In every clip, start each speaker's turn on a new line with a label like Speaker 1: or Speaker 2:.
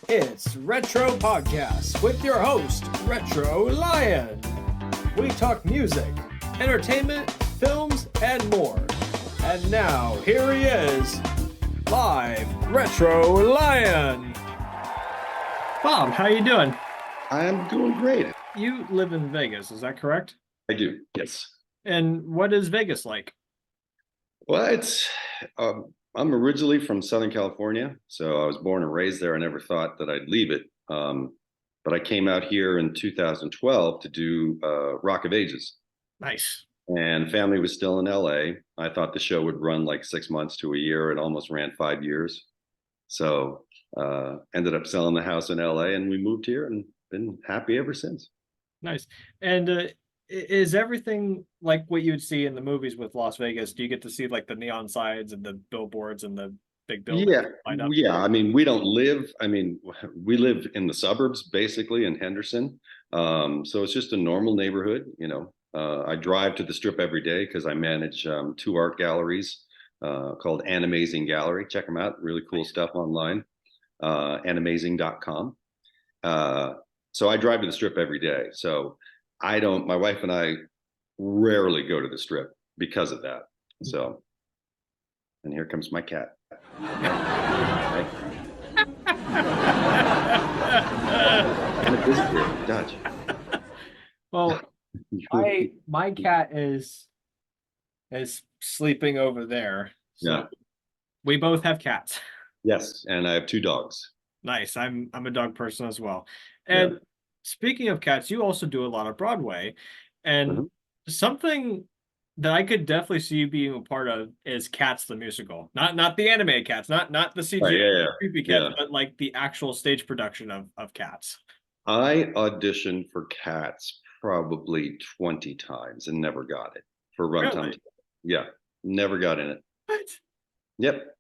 Speaker 1: It's Retro Podcast with your host, Retro Lion. We talk music, entertainment, films, and more. And now, here he is, live, Retro Lion. Bob, how you doing?
Speaker 2: I'm doing great.
Speaker 1: You live in Vegas, is that correct?
Speaker 2: I do, yes.
Speaker 1: And what is Vegas like?
Speaker 2: Well, I'm originally from Southern California, so I was born and raised there. I never thought that I'd leave it. But I came out here in 2012 to do Rock of Ages.
Speaker 1: Nice.
Speaker 2: And family was still in LA. I thought the show would run like 6 months to a year. It almost ran 5 years. So ended up selling the house in LA and we moved here and been happy ever since.
Speaker 1: Nice. And is everything like what you would see in the movies with Las Vegas? Do you get to see like the neon signs and the billboards and the big buildings lined up?
Speaker 2: Yeah. I mean, we live in the suburbs basically in Henderson. So it's just a normal neighborhood, you know. I drive to the Strip every day because I manage 2 art galleries called Amazing Gallery. Check them out. Really cool stuff online. Amazing.com. So I drive to the Strip every day. So my wife and I rarely go to the Strip because of that. So, and here comes my cat. And a visitor, Dutch.
Speaker 1: Well, my cat is sleeping over there. So
Speaker 2: Yeah.
Speaker 1: we both have cats.
Speaker 2: Yes, and I have 2 dogs.
Speaker 1: Nice. I'm a dog person as well. And speaking of cats, you also do a lot of Broadway. And something that I could definitely see you being a part of is Cats the musical. Not the animated Cats, not the CGI creepy cats, but like the actual stage production of Cats.
Speaker 2: I auditioned for Cats probably 20 times and never got it for runtime.
Speaker 1: Really?
Speaker 2: Yeah, never got in it.
Speaker 1: What?
Speaker 2: Yep.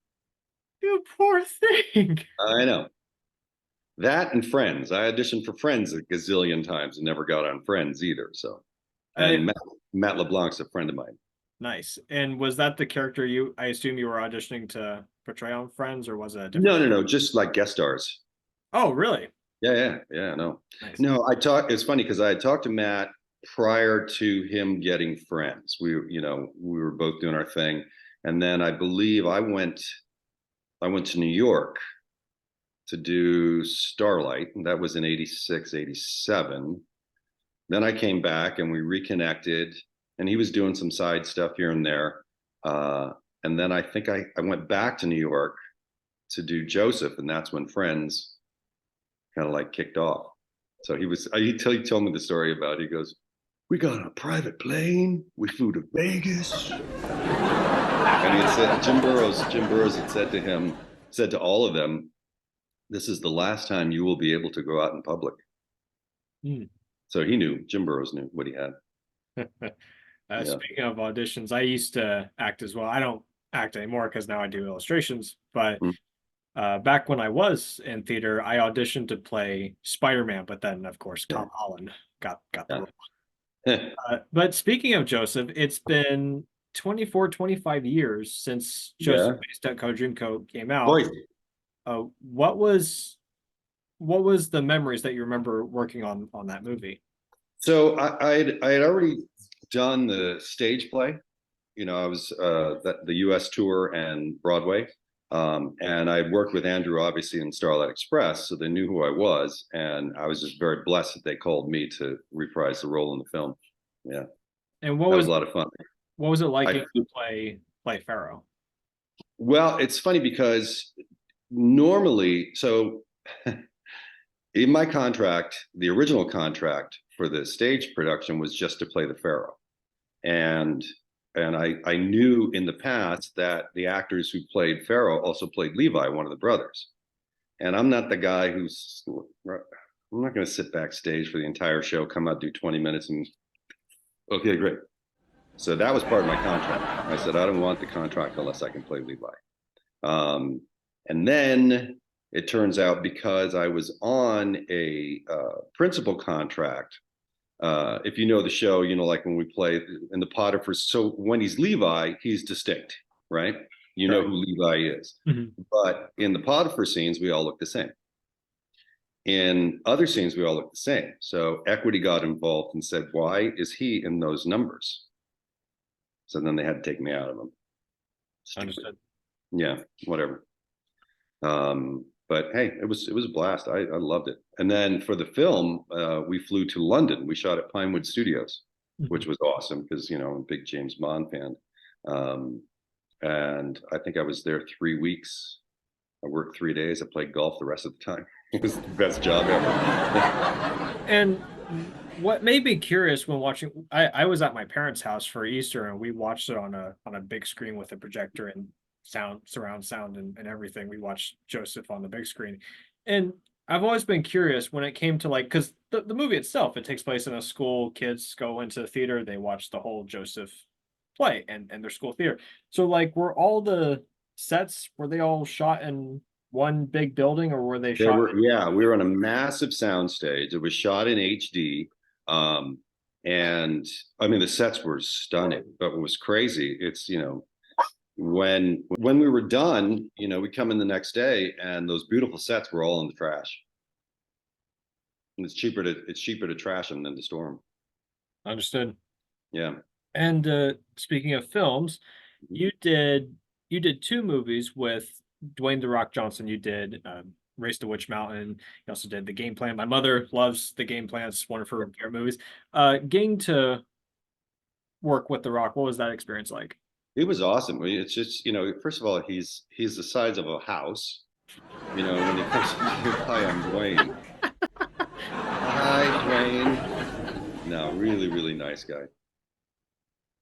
Speaker 1: You poor thing.
Speaker 2: I know. That and Friends. I auditioned for Friends a gazillion times and never got on Friends either. So, and Matt LeBlanc's a friend of mine.
Speaker 1: Nice. And was that the character I assume you were auditioning to portray on Friends, or was it a different?
Speaker 2: No. Just like guest stars.
Speaker 1: Oh, really?
Speaker 2: Yeah. No.
Speaker 1: Nice.
Speaker 2: No, it's funny because I had talked to Matt prior to him getting Friends. We were both doing our thing. And then I believe I went to New York to do Starlight, and that was in 86, 87. Then I came back and we reconnected, and he was doing some side stuff here and there. And then I think I went back to New York to do Joseph, and that's when Friends kind of like kicked off. So he told me the story about, he goes, "We got on a private plane, we flew to Vegas." And he had said, Jim Burrows had said to all of them, "This is the last time you will be able to go out in public." So Jim Burrows knew what he had.
Speaker 1: Speaking of auditions, I used to act as well. I don't act anymore because now I do illustrations. But back when I was in theater, I auditioned to play Spider-Man. But then, of course, Tom Holland got the role. But speaking of Joseph, it's been 25 years since Joseph Amazing Technicolor Dreamcoat came out. What was the memories that you remember working on that movie?
Speaker 2: So I had already done the stage play. You know, I was the U.S. tour and Broadway, and I worked with Andrew obviously in Starlight Express, so they knew who I was, and I was just very blessed that they called me to reprise the role in the film. Yeah,
Speaker 1: and
Speaker 2: that was a lot of fun.
Speaker 1: What was it like to play Pharaoh?
Speaker 2: Well, it's funny because normally, so in my contract, the original contract for the stage production was just to play the Pharaoh. And I knew in the past that the actors who played Pharaoh also played Levi, one of the brothers. And I'm not the guy I'm not going to sit backstage for the entire show, come out, do 20 minutes and, okay, great. So that was part of my contract. I said, I don't want the contract unless I can play Levi. And then it turns out, because I was on a principal contract, if you know the show, you know, like when we play in the Potiphar, so when he's Levi, he's distinct, right? You know who Levi is. But in the Potiphar scenes, we all look the same. In other scenes, we all look the same. So equity got involved and said, why is he in those numbers? So then they had to take me out of them. Stupid.
Speaker 1: Understood.
Speaker 2: Yeah, whatever. But hey, it was a blast. I loved it. And then for the film, we flew to London. We shot at Pinewood Studios, which was awesome because, you know, I'm a big James Bond fan. And I think I was there 3 weeks. I worked 3 days. I played golf the rest of the time. It was the best job ever.
Speaker 1: And what made me curious when watching, I was at my parents' house for Easter and we watched it on a big screen with a projector and surround sound and everything. We watched Joseph on the big screen. And I've always been curious when it came to like, because the movie itself, it takes place in a school, kids go into the theater, they watch the whole Joseph play and their school theater. So like were all the sets, were they all shot in one big building or were they
Speaker 2: There
Speaker 1: shot?
Speaker 2: were, yeah, we were on a massive sound stage. It was shot in HD. And I mean, the sets were stunning, but what was crazy, it's, you know, when we were done, you know, we come in the next day and those beautiful sets were all in the trash. And it's cheaper to trash them than to store them.
Speaker 1: Understood.
Speaker 2: Yeah.
Speaker 1: And speaking of films, you did two movies with Dwayne "The Rock" Johnson. You did Race to Witch Mountain. You also did The Game Plan. My mother loves The Game Plan. It's one of her favorite movies. Getting to work with The Rock, what was that experience like?
Speaker 2: It was awesome. I mean, it's just, you know, first of all, he's the size of a house. You know, when he comes, hi, I'm Dwayne. Hi, Dwayne. No, really, really nice guy.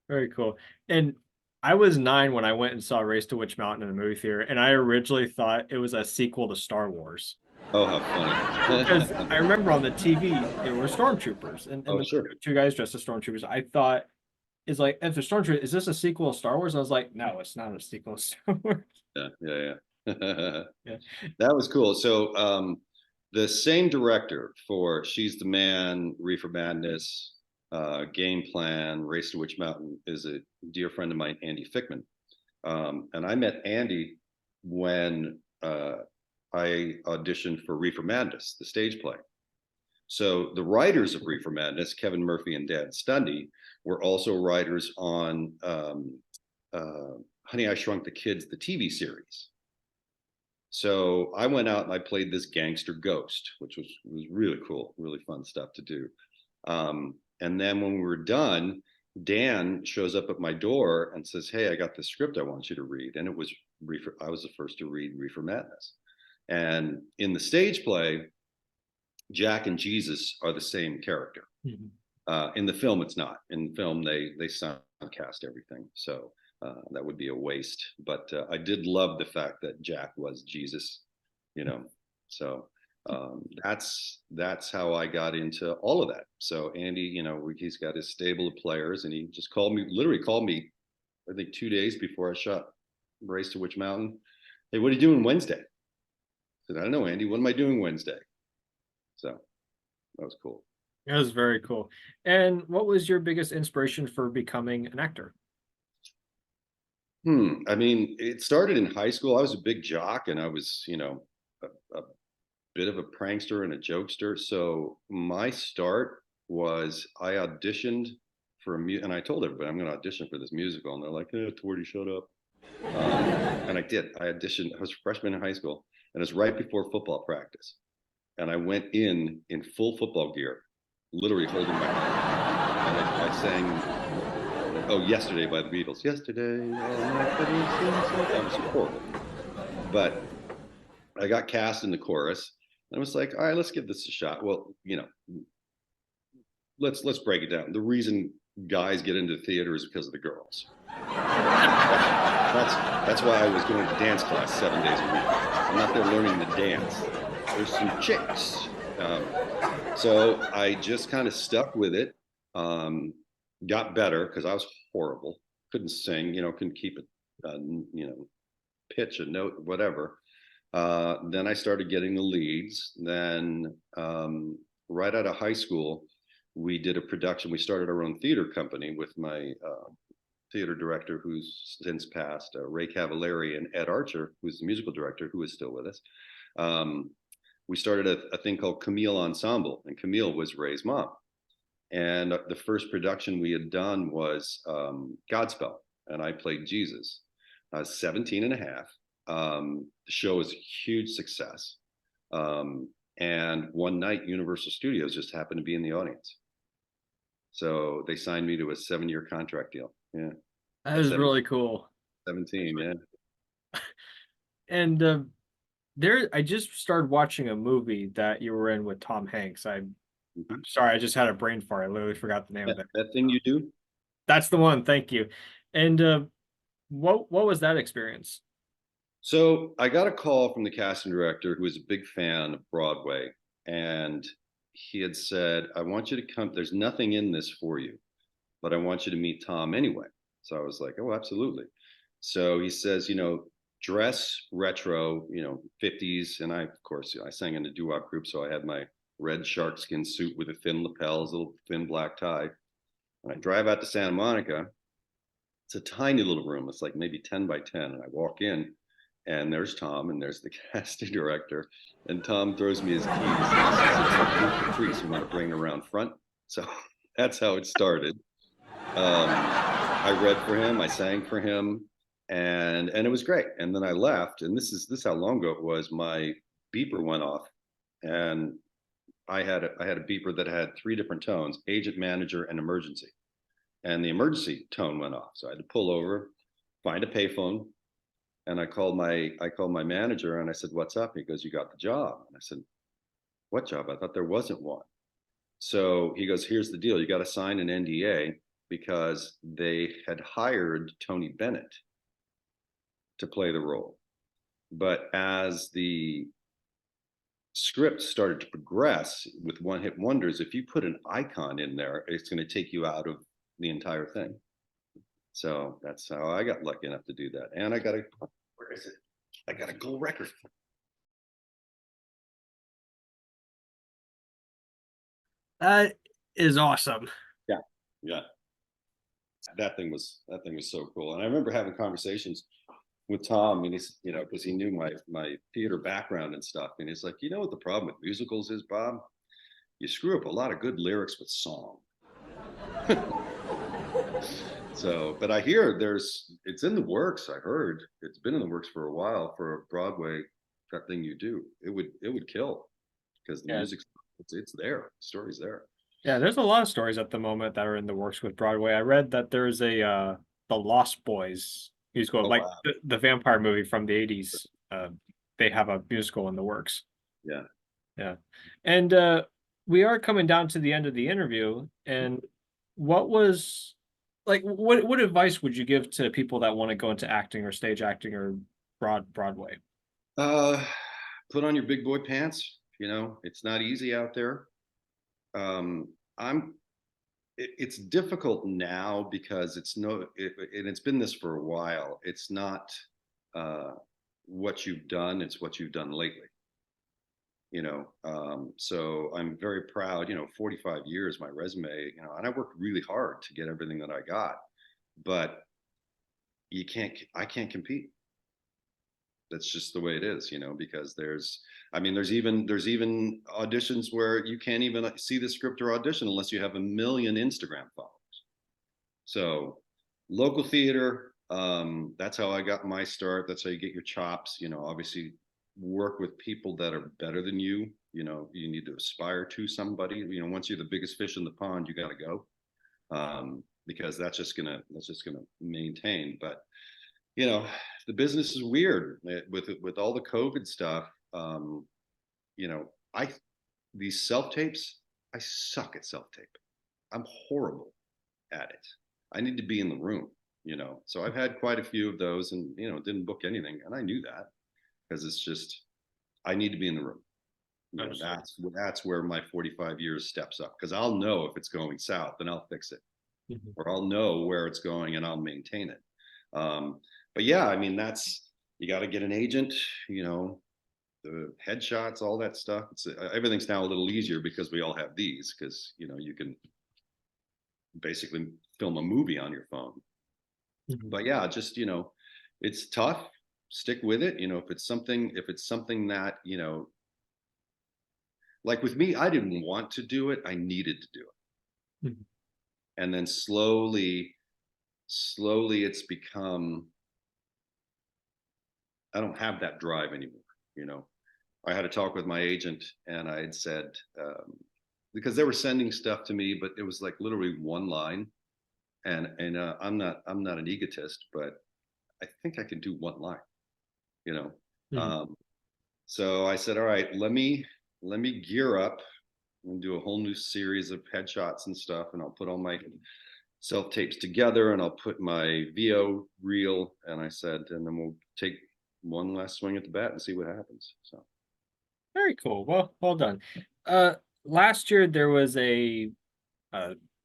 Speaker 1: Very cool. And I was 9 when I went and saw Race to Witch Mountain in the movie theater, and I originally thought it was a sequel to Star Wars.
Speaker 2: Oh, how funny.
Speaker 1: Because I remember on the TV there were stormtroopers, and
Speaker 2: Oh,
Speaker 1: the
Speaker 2: sure.
Speaker 1: two guys dressed as stormtroopers. I thought is like if the stormtrooper is this a sequel of Star Wars? I was like, no, it's not a sequel of Star Wars.
Speaker 2: Yeah, yeah, yeah.
Speaker 1: Yeah.
Speaker 2: That was cool. So, the same director for She's the Man, Reefer Madness, Game Plan, Race to Witch Mountain is a dear friend of mine, Andy Fickman. And I met Andy when I auditioned for Reefer Madness, the stage play. So the writers of Reefer Madness, Kevin Murphy and Dan Stundy, were also writers on Honey, I Shrunk the Kids, the TV series. So I went out and I played this gangster ghost, which was really cool, really fun stuff to do. And then when we were done, Dan shows up at my door and says, "Hey, I got this script I want you to read." And it was Reefer. I was the first to read Reefer Madness. And in the stage play, Jack and Jesus are the same character. In the film, it's not. In the film, they sound cast everything. So that would be a waste. But I did love the fact that Jack was Jesus, you know. So that's how I got into all of that. So Andy, you know, he's got his stable of players, and he just literally called me, I think 2 days before I shot Race to Witch Mountain. Hey, what are you doing Wednesday? I said, I don't know, Andy. What am I doing Wednesday? So that was cool.
Speaker 1: It was very cool. And what was your biggest inspiration for becoming an actor?
Speaker 2: I mean, it started in high school. I was a big jock, and I was, you know, a bit of a prankster and a jokester. So my start was I auditioned for and I told everybody I'm going to audition for this musical, and they're like, Torti, shut up. And I did. I auditioned. I was a freshman in high school, and it was right before football practice, and I went in full football gear, literally holding my hand, and I sang "Oh Yesterday" by the Beatles. Yesterday, that was horrible, but I got cast in the chorus, and I was like, all right, let's give this a shot. Well, you know, let's break it down. The reason guys get into theater is because of the girls. That's why I was going to dance class 7 days a week. I'm not there learning to dance. There's some chicks. So I just kind of stuck with it. Got better because I was horrible. Couldn't sing, you know, couldn't keep it, you know, pitch a note, whatever. Then I started getting the leads. Then right out of high school, we did a production. We started our own theater company with my theater director, who's since passed, Ray Cavallari, and Ed Archer, who's the musical director, who is still with us. we started a thing called Camille Ensemble, and Camille was Ray's mom. And the first production we had done was Godspell, and I played Jesus. I was 17 and a half. The show was a huge success. And one night, Universal Studios just happened to be in the audience. So they signed me to a 7-year contract deal. Yeah.
Speaker 1: That is really cool.
Speaker 2: 17, yeah.
Speaker 1: And I just started watching a movie that you were in with Tom Hanks. I'm sorry, I just had a brain fart. I literally forgot the name of it.
Speaker 2: That thing you do?
Speaker 1: That's the one. Thank you. And what was that experience?
Speaker 2: So I got a call from the casting director who was a big fan of Broadway, and he had said, I want you to come. There's nothing in this for you, but I want you to meet Tom anyway. So I was like, oh, absolutely. So he says, dress retro, 50s. And I, of course, I sang in a doo-wop group. So I had my red sharkskin suit with the thin lapels, a little thin black tie. And I drive out to Santa Monica. It's a tiny little room. It's like maybe 10 by 10. And I walk in, and there's Tom, and there's the casting director. And Tom throws me his keys. And Patrice, you want to bring it around front? So that's how it started. I read for him, I sang for him, and it was great. And then I left, and this is how long ago it was. My beeper went off, and I had a beeper that had 3 different tones: agent, manager, and emergency. And the emergency tone went off, so I had to pull over, find a payphone, and I called my manager, and I said, "What's up?" He goes, "You got the job." And I said, "What job? I thought there wasn't one." So he goes, "Here's the deal. You got to sign an NDA because they had hired Tony Bennett to play the role. But as the script started to progress with one-hit wonders, if you put an icon in there, it's going to take you out of the entire thing." So that's how I got lucky enough to do that. And where is it? I got a gold record.
Speaker 1: That is awesome.
Speaker 2: Yeah. Yeah. That thing was so cool. And I remember having conversations with Tom, and he's, because he knew my theater background and stuff. And he's like, what the problem with musicals is, Bob? You screw up a lot of good lyrics with song. So, but I hear it's in the works. I heard it's been in the works for a while for a Broadway, that thing you do. It would kill, because the music, it's there. The story's there.
Speaker 1: Yeah, there's a lot of stories at the moment that are in the works with Broadway. I read that there's the Lost Boys musical, like
Speaker 2: wow.
Speaker 1: the vampire movie from the 80s. They have a musical in the works.
Speaker 2: Yeah.
Speaker 1: Yeah. And we are coming down to the end of the interview. And what advice would you give to people that want to go into acting or stage acting or Broadway?
Speaker 2: Put on your big boy pants. It's not easy out there. It's difficult now because it's been this for a while. It's not what you've done, it's what you've done lately. So I'm very proud, 45 years, my resume, and I worked really hard to get everything that I got, but I can't compete. That's just the way it is, because there's even auditions where you can't even see the script or audition unless you have 1 million Instagram followers. So local theater, that's how I got my start. That's how you get your chops. Obviously work with people that are better than you. You need to aspire to somebody. Once you're the biggest fish in the pond, you got to go, because that's just gonna maintain. But the business is weird with all the COVID stuff. These self-tapes, I suck at self-tape. I'm horrible at it. I need to be in the room, so I've had quite a few of those, and didn't book anything, and I knew that, because it's just, I need to be in the room. That's where my 45 years steps up, because I'll know if it's going south and I'll fix it, or I'll know where it's going and I'll maintain it. But yeah, that's, you got to get an agent, the headshots, all that stuff. Everything's now a little easier because we all have these, because you can basically film a movie on your phone. But yeah, just it's tough. Stick with it. If it's something that like with me, I didn't want to do it. I needed to do it.
Speaker 1: Mhm.
Speaker 2: And then slowly it's become, I don't have that drive anymore. You know, I had a talk with my agent and I had said, because they were sending stuff to me, but it was like literally one line. And I'm not an egotist, but I think I can do one line, you know.
Speaker 1: Mhm.
Speaker 2: Um, so I said, all right, let me gear up and do a whole new series of headshots and stuff, and I'll put all my self tapes together, and I'll put my VO reel, and I said, and then we'll take one last swing at the bat and see what happens. So
Speaker 1: Very cool. Well done. Uh, Last year there was a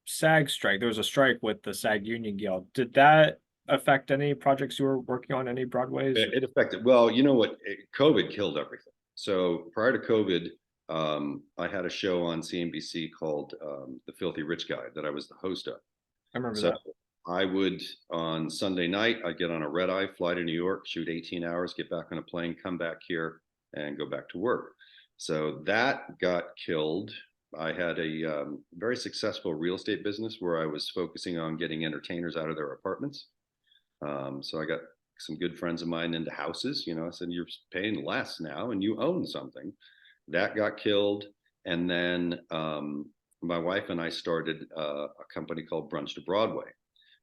Speaker 1: SAG strike. There was a strike with the SAG Union Guild. Did that affect any projects you were working on, any Broadways?
Speaker 2: it affected. Well, you know what? COVID killed everything. So prior to COVID, I had a show on CNBC called The Filthy Rich Guy that I was the host of.
Speaker 1: I remember
Speaker 2: So
Speaker 1: that.
Speaker 2: I would, on Sunday night, I'd get on a red eye, fly to New York, shoot 18 hours, get back on a plane, come back here, and go back to work. So that got killed. I had a very successful real estate business where I was focusing on getting entertainers out of their apartments. So I got some good friends of mine into houses. You know, I said, you're paying less now and you own something. That got killed. And then my wife and I started a company called Brunch to Broadway.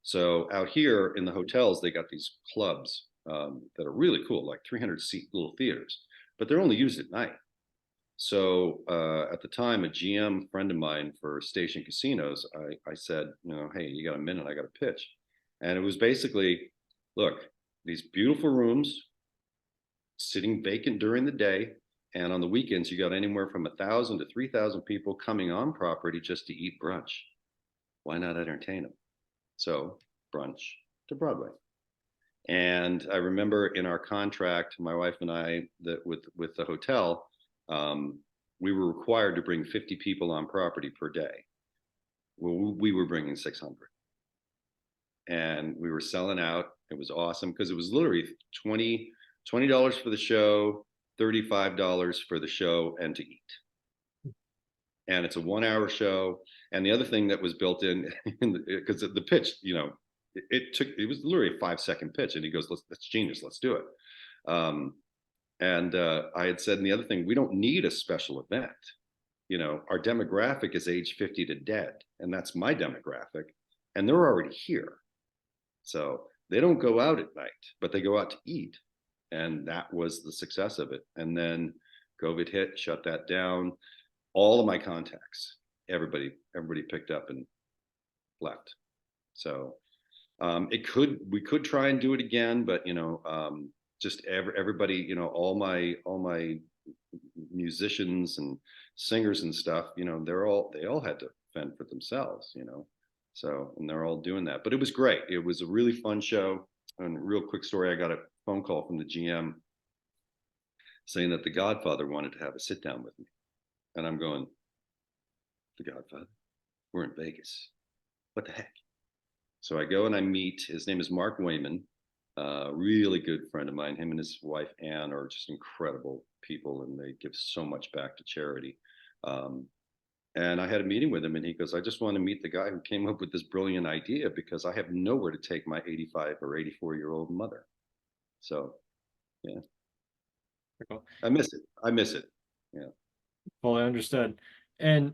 Speaker 2: So out here in the hotels, they got these clubs that are really cool, like 300-seat little theaters, but they're only used at night. So at the time, a GM friend of mine for Station Casinos, I said, you know, hey, you got a minute? I got a pitch. And it was basically, look, these beautiful rooms sitting vacant during the day. And on the weekends, you got anywhere from 1,000 to 3,000 people coming on property just to eat brunch. Why not entertain them? So Brunch to Broadway. And I remember in our contract, my wife and I, that with the hotel, we were required to bring 50 people on property per day. Well, we were bringing 600, and we were selling out. It was awesome because it was literally $20 for the show, $35 for the show, and to eat. And it's a 1 hour show. And the other thing that was built in, because the pitch, you know, it was literally a 5 second pitch, and he goes, that's genius, let's do it. And I had said, and the other thing, we don't need a special event. You know, our demographic is age 50 to dead, and that's my demographic, and they're already here. So they don't go out at night, but they go out to eat. And that was the success of it. And then COVID hit, shut that down. All of my contacts, everybody picked up and left. So we could try and do it again, but you know, just everybody, you know, all my musicians and singers and stuff, you know, they all had to fend for themselves, you know. So, and they're all doing that. But it was great. It was a really fun show. And a real quick story, I got a phone call from the GM saying that The Godfather wanted to have a sit down with me. And I'm going, The Godfather? We're in Vegas. What the heck? So I go and I meet, his name is Mark Wayman, really good friend of mine. Him and his wife, Ann, are just incredible people, and they give so much back to charity. And I had a meeting with him, and he goes, I just want to meet the guy who came up with this brilliant idea because I have nowhere to take my 85 or 84-year-old mother. So, yeah, I miss it. I miss it. Yeah.
Speaker 1: Fully understood. And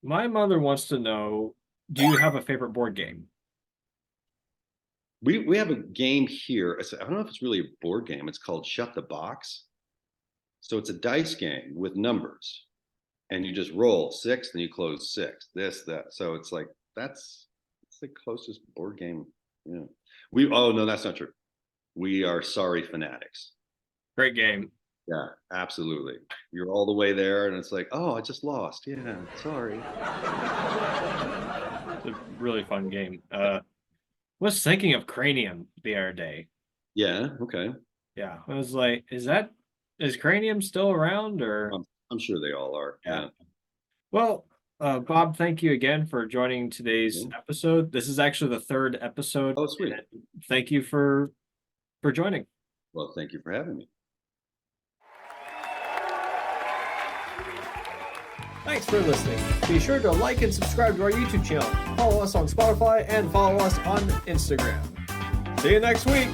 Speaker 1: my mother wants to know, do you have a favorite board game?
Speaker 2: We have a game here. I don't know if it's really a board game. It's called Shut the Box. So it's a dice game with numbers, and you just roll six, then you close six. This, that. So it's like it's the closest board game. Yeah. Oh no, that's not true. We are Sorry Fanatics.
Speaker 1: Great game.
Speaker 2: Yeah, absolutely. You're all the way there, and it's like, oh, I just lost. Yeah, sorry.
Speaker 1: It's a really fun game. Was thinking of Cranium the other day.
Speaker 2: Yeah, okay.
Speaker 1: Yeah, I was like, is Cranium still around or?
Speaker 2: I'm sure they all are.
Speaker 1: Yeah.
Speaker 2: Yeah.
Speaker 1: Well, Bob, thank you again for joining today's
Speaker 2: Yeah.
Speaker 1: episode. This is actually the third episode.
Speaker 2: Oh, sweet.
Speaker 1: Thank you for joining.
Speaker 2: Well, thank you for having me.
Speaker 1: Thanks for listening. Be sure to like and subscribe to our YouTube channel. Follow us on Spotify and follow us on Instagram. See you next week.